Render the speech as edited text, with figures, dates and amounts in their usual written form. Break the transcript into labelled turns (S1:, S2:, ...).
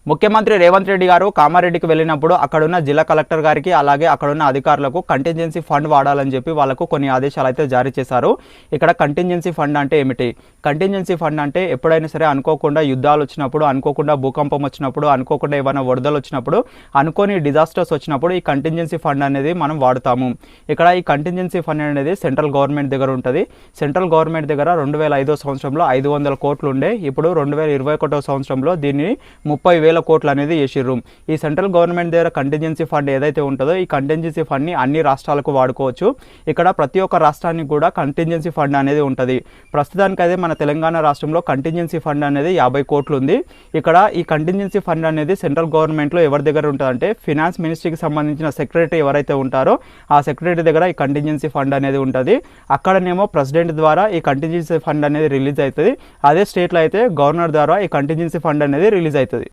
S1: ముఖ్యమంత్రి రేవంత్ రెడ్డి గారు కామారెడ్డికి వెళ్ళినప్పుడు అక్కడున్న జిల్లా కలెక్టర్ గారికి అలాగే అక్కడున్న అధికారులకు కంటింజెన్సీ ఫండ్ వాడాలని చెప్పి వాళ్ళకు కొన్ని ఆదేశాలు అయితే జారీ చేశారు. ఇక్కడ కంటింజెన్సీ ఫండ్ అంటే ఏమిటి? కంటింజెన్సీ ఫండ్ అంటే ఎప్పుడైనా సరే అనుకోకుండా యుద్ధాలు వచ్చినప్పుడు, అనుకోకుండా భూకంపం వచ్చినప్పుడు, అనుకోకుండా ఏమైనా వరదలు వచ్చినప్పుడు, అనుకోని డిజాస్టర్స్ వచ్చినప్పుడు ఈ కంటింజెన్సీ ఫండ్ అనేది మనం వాడుతాము. ఇక్కడ ఈ కంటింజెన్సీ ఫండ్ అనేది సెంట్రల్ గవర్నమెంట్ దగ్గర ఉంటుంది. సెంట్రల్ గవర్నమెంట్ దగ్గర 2005 సంవత్సరంలో 500 కోట్లు ఉండే. ఇప్పుడు 2021 సంవత్సరంలో దీన్ని 30,000 కోట్లు అనేది చేసిర్రు. ఈ సెంట్రల్ గవర్నమెంట్ దగ్గర కంటింజెన్సీ ఫండ్ ఏదైతే ఉంటుందో ఈ కంటింజెన్సీ ఫండ్ని అన్ని రాష్ట్రాలకు వాడుకోవచ్చు. ఇక్కడ ప్రతి ఒక్క రాష్ట్రానికి కూడా కంటింజెన్సీ ఫండ్ అనేది ఉంటుంది. ప్రస్తుతానికైతే మన తెలంగాణ రాష్ట్రంలో కంటింజెన్సీ ఫండ్ అనేది 50 కోట్లు ఉంది. ఇక్కడ ఈ కంటింజెన్సీ ఫండ్ అనేది సెంట్రల్ గవర్నమెంట్లో ఎవరి దగ్గర ఉంటుందంటే ఫినాన్స్ మినిస్ట్రీకి సంబంధించిన సెక్రటరీ ఎవరైతే ఉంటారో ఆ సెక్రటరీ దగ్గర ఈ కంటింజెన్సీ ఫండ్ అనేది ఉంటుంది. అక్కడనేమో ప్రెసిడెంట్ ద్వారా ఈ కంటింజెన్సీ ఫండ్ అనేది రిలీజ్ అవుతుంది. అదే స్టేట్లో అయితే గవర్నర్ ద్వారా ఈ కంటింజెన్సీ ఫండ్ అనేది రిలీజ్ అవుతుంది.